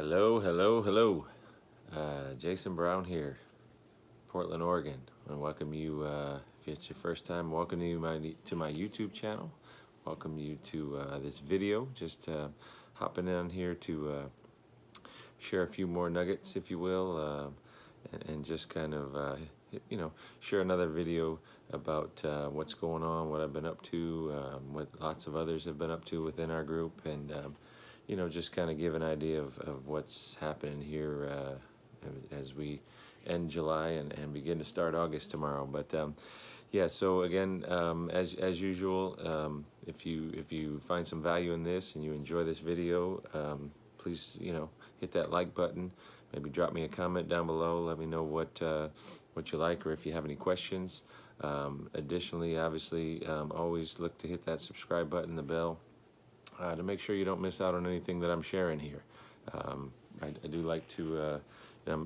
Hello, hello, hello. Jason Brown here, Portland, Oregon. I want to welcome you, if it's your first time, welcome you to my YouTube channel. Welcome you to this video. Just hopping in here to share a few more nuggets, if you will, and just kind of, share another video about what's going on, what I've been up to, what lots of others have been up to within our group, and just kind of give an idea of what's happening here as we end July and begin to start August tomorrow. But yeah, so again, as usual, if you find some value in this and you enjoy this video, please hit that like button. Maybe drop me a comment down below. Let me know what you like, or if you have any questions. Additionally, obviously, always look to hit that subscribe button, the bell, to make sure you don't miss out on anything that I'm sharing here. I do like to,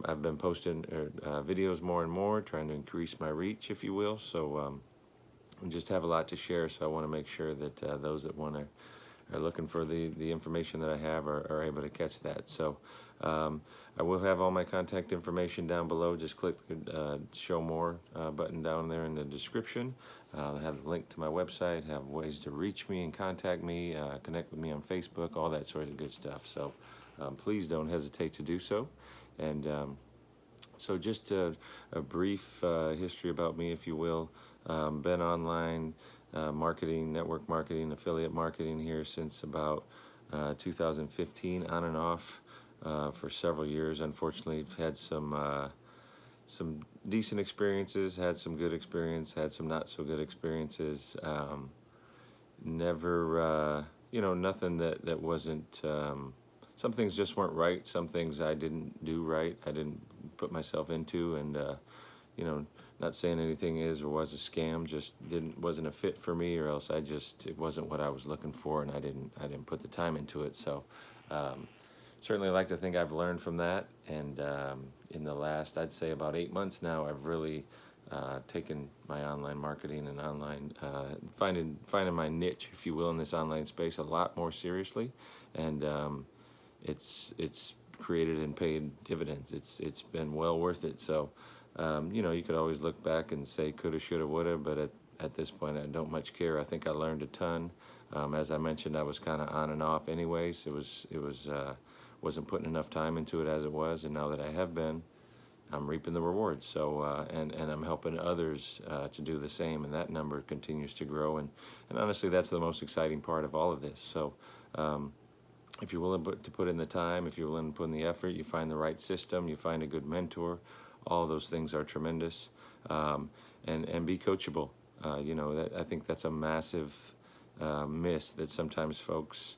I've been posting videos more and more, trying to increase my reach, if you will. So I just have a lot to share, so I want to make sure that those that are looking for the information that I have are able to catch that. So I will have all my contact information down below. Just click the show more button down there in the description. I have a link to my website, have ways to reach me and contact me, connect with me on Facebook, all that sort of good stuff. So please don't hesitate to do so. And so just a brief history about me, if you will. Been online marketing, network marketing, affiliate marketing here since about 2015, on and off for several years. Unfortunately, I've had some decent experiences, had some good experience, had some not so good experiences. Never, nothing that wasn't, some things just weren't right. Some things I didn't do right. I didn't put myself into, and, not saying anything is or was a scam, just wasn't a fit for me, or else it wasn't what I was looking for, and I didn't put the time into it. So, certainly like to think I've learned from that, and in the last, I'd say about 8 months now, I've really taken my online marketing and online finding my niche, if you will, in this online space a lot more seriously, and it's created and paid dividends. It's been well worth it. So you could always look back and say coulda, shoulda, woulda, but at this point I don't much care. I think I learned a ton. As I mentioned, I was kind of on and off anyways. Wasn't putting enough time into it as it was, and now that I have been, I'm reaping the rewards. So and I'm helping others to do the same, and that number continues to grow. And honestly, that's the most exciting part of all of this. So if you're willing to put in the time, if you're willing to put in the effort, you find the right system, you find a good mentor, all those things are tremendous. And be coachable. I think that's a massive miss that sometimes folks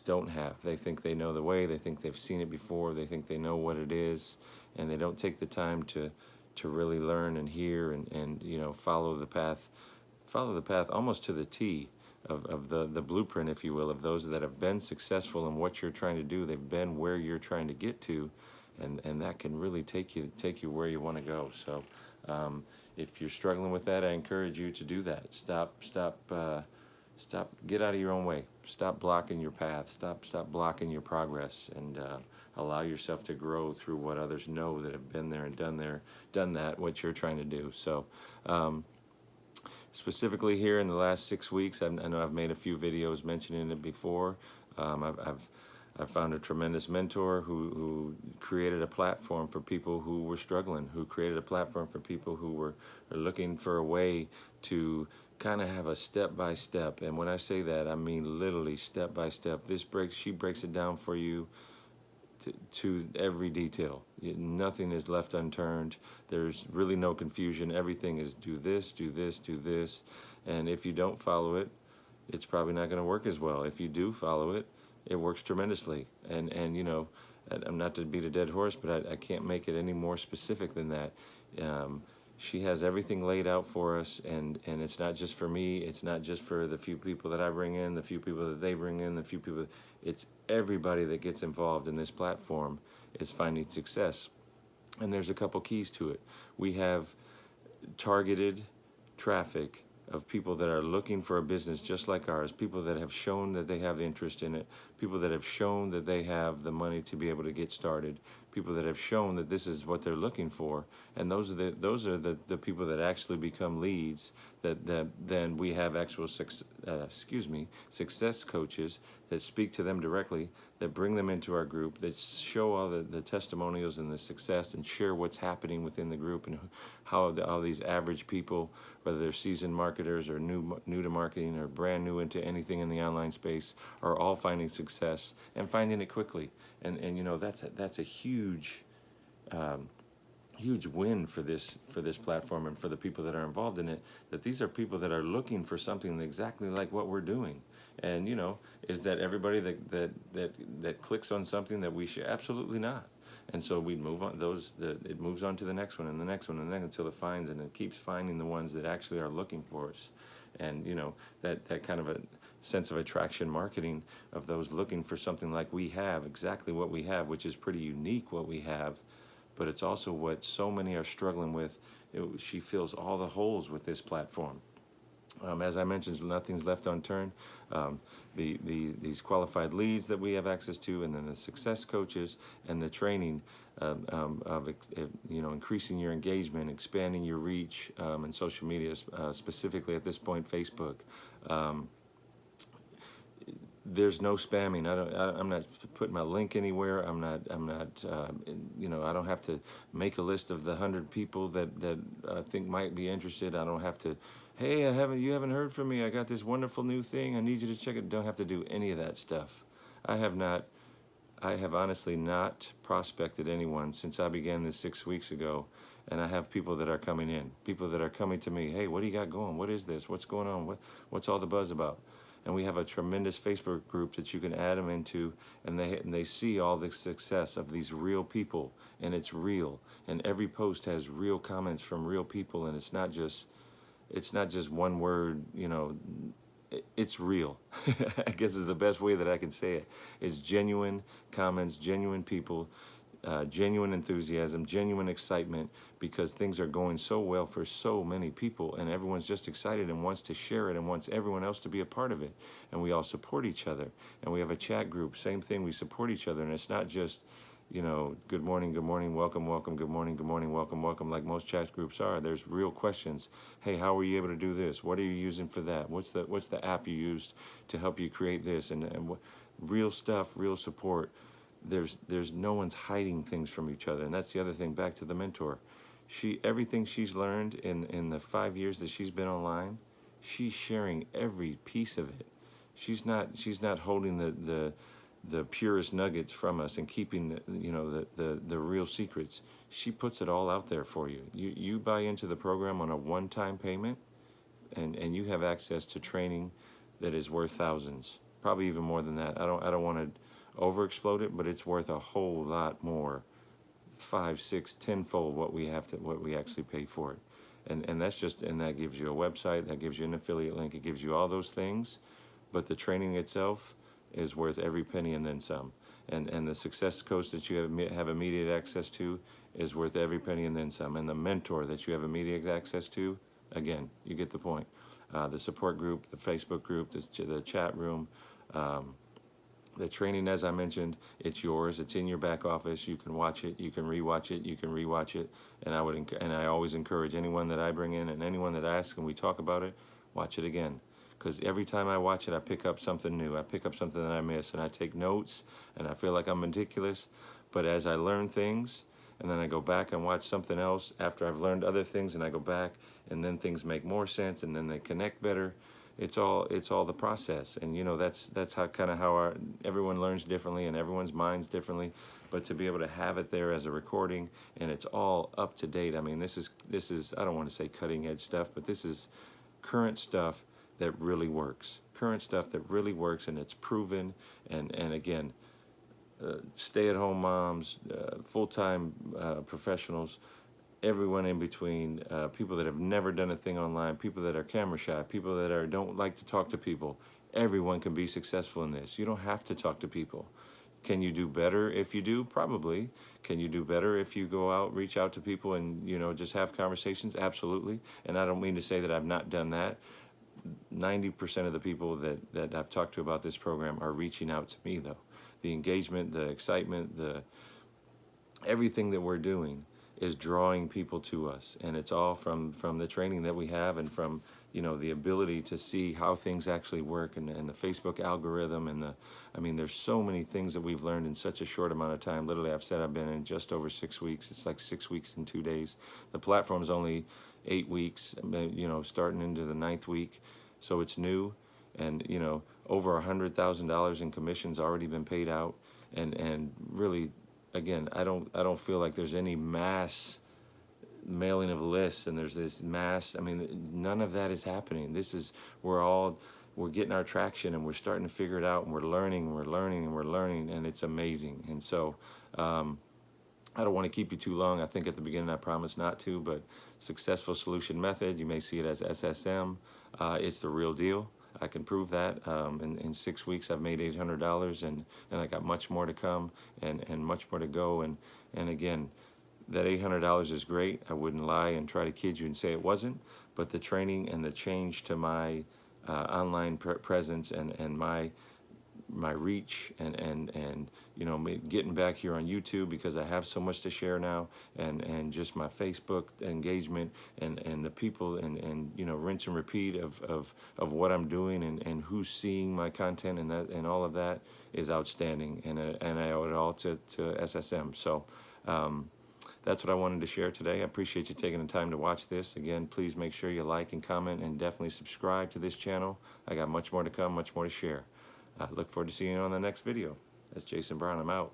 don't have. They think they know the way, they think they've seen it before, they think they know what it is, and they don't take the time to really learn and hear and follow the path almost to the T of the blueprint, if you will, of those that have been successful in what you're trying to do. They've been where you're trying to get to, and that can really take you where you want to go. So if you're struggling with that, I encourage you to do that. Stop, get out of your own way. Stop blocking your path. Stop blocking your progress, and allow yourself to grow through what others know that have been there and done that, what you're trying to do. So specifically here in the last 6 weeks, I know I've made a few videos mentioning it before. I've found a tremendous mentor who created a platform for people who were struggling, who created a platform for people who were looking for a way to kind of have a step-by-step. And when I say that, I mean literally step-by-step. She breaks it down for you to every detail. Nothing is left unturned. There's really no confusion. Everything is do this, do this, do this. And if you don't follow it, it's probably not going to work as well. If you do follow it, it works tremendously. And I'm not to beat a dead horse, but I can't make it any more specific than that. She has everything laid out for us, and it's not just for me, it's not just for the few people that I bring in, the few people that they bring in, the few people, it's everybody that gets involved in this platform is finding success. And there's a couple keys to it. We have targeted traffic of people that are looking for a business just like ours, people that have shown that they have interest in it, people that have shown that they have the money to be able to get started, people that have shown that this is what they're looking for, and those are the people that actually become leads. That then we have actual success coaches that speak to them directly, that bring them into our group, that show all the testimonials and the success, and share what's happening within the group, and how all these average people, whether they're seasoned marketers or new to marketing or brand new into anything in the online space, are all finding success and finding it quickly. And you know, that's a huge huge win for this platform and for the people that are involved in it, that these are people that are looking for something exactly like what we're doing. And you know, is that everybody that clicks on something that we should? Absolutely not. And so we move on it moves on to the next one and the next one, and then until it finds, and it keeps finding the ones that actually are looking for us. And you know, that kind of a sense of attraction marketing of those looking for something like we have, exactly what we have, which is pretty unique what we have, but it's also what so many are struggling with. She fills all the holes with this platform. As I mentioned, nothing's left unturned. These qualified leads that we have access to, and then the success coaches, and the training of you know, increasing your engagement, expanding your reach, and social media, specifically at this point, Facebook. There's no spamming. I'm not putting my link anywhere. I'm not. You know, I don't have to make a list of the 100 people that I think might be interested. I don't have to. Hey, you haven't heard from me. I got this wonderful new thing. I need you to check it. Don't have to do any of that stuff. I have honestly not prospected anyone since I began this 6 weeks ago, and I have people that are coming in. People that are coming to me. Hey, what do you got going? What is this? What's going on? What's all the buzz about? And we have a tremendous Facebook group that you can add them into, and they see all the success of these real people, and it's real. And every post has real comments from real people, and it's not just one word. You know, it's real. I guess is the best way that I can say it. It's genuine comments, genuine people, genuine enthusiasm, genuine excitement, because things are going so well for so many people, and everyone's just excited and wants to share it and wants everyone else to be a part of it. And we all support each other. And we have a chat group, same thing, we support each other. And it's not just, you know, good morning, welcome, good morning, welcome, like most chat groups are. There's real questions. Hey, how were you able to do this? What are you using for that? What's the app you used to help you create this? And real stuff, real support. There's no one's hiding things from each other. And that's the other thing, back to the mentor. Everything she's learned in the 5 years that she's been online, she's sharing every piece of it. She's not holding the purest nuggets from us and keeping the real secrets. She puts it all out there for you. You buy into the program on a one-time payment, and you have access to training that is worth thousands, probably even more than that. I don't want to over explode it, but it's worth a whole lot more, 5, 6, 10-fold what we actually pay for it. And that gives you a website, that gives you an affiliate link, it gives you all those things, but the training itself is worth every penny and then some. And the success coach that you have immediate access to is worth every penny and then some. And the mentor that you have immediate access to, again, you get the point. The support group, the Facebook group, the chat room, the training, as I mentioned, it's yours. It's in your back office. You can watch it. You can rewatch it. You can rewatch it. And I always encourage anyone that I bring in and anyone that asks and we talk about it, watch it again. Because every time I watch it, I pick up something new. I pick up something that I miss, and I take notes, and I feel like I'm meticulous. But as I learn things, and then I go back and watch something else after I've learned other things, and I go back, and then things make more sense, and then they connect better. It's all the process, and you know that's how everyone learns differently, and everyone's minds differently. But to be able to have it there as a recording, and it's all up to date. I mean, this is I don't want to say cutting edge stuff, but this is current stuff that really works. Current stuff that really works, and it's proven. And again, stay-at-home moms, full-time professionals, everyone in between, people that have never done a thing online, people that are camera shy, people that don't like to talk to people. Everyone can be successful in this. You don't have to talk to people. Can you do better if you do? Probably. Can you do better if you go out, reach out to people and, just have conversations? Absolutely. And I don't mean to say that I've not done that. 90% of the people that I've talked to about this program are reaching out to me, though. The engagement, the excitement, everything that we're doing is drawing people to us, and it's all from the training that we have, and from, you know, the ability to see how things actually work, and the Facebook algorithm, and I mean, there's so many things that we've learned in such a short amount of time. Literally, I've said I've been in just over 6 weeks. It's like 6 weeks and 2 days. The platform's only 8 weeks, you know, starting into the 9th week, so it's new, and, you know, over $100,000 in commissions already been paid out, and really, again, I don't feel like there's any mass mailing of lists, and there's this mass, I mean, none of that is happening. This is, we're getting our traction, and we're starting to figure it out, and we're learning, and it's amazing. And so I don't want to keep you too long. I think at the beginning I promised not to, but Successful Solution Method, you may see it as SSM. It's the real deal. I can prove that. In 6 weeks I've made $800, and I got much more to come, and much more to go. And again, that $800 is great. I wouldn't lie and try to kid you and say it wasn't, but the training and the change to my online presence, and my reach, and you know, getting back here on YouTube, because I have so much to share now, and just my Facebook engagement, and the people, and you know, rinse and repeat of what I'm doing, and who's seeing my content, and all of that is outstanding, and I owe it all to SSM. So that's what I wanted to share today. I appreciate you taking the time to watch this. Again, please make sure you like and comment, and definitely subscribe to this channel. I got much more to come, much more to share. I look forward to seeing you on the next video. That's Jason Brown. I'm out.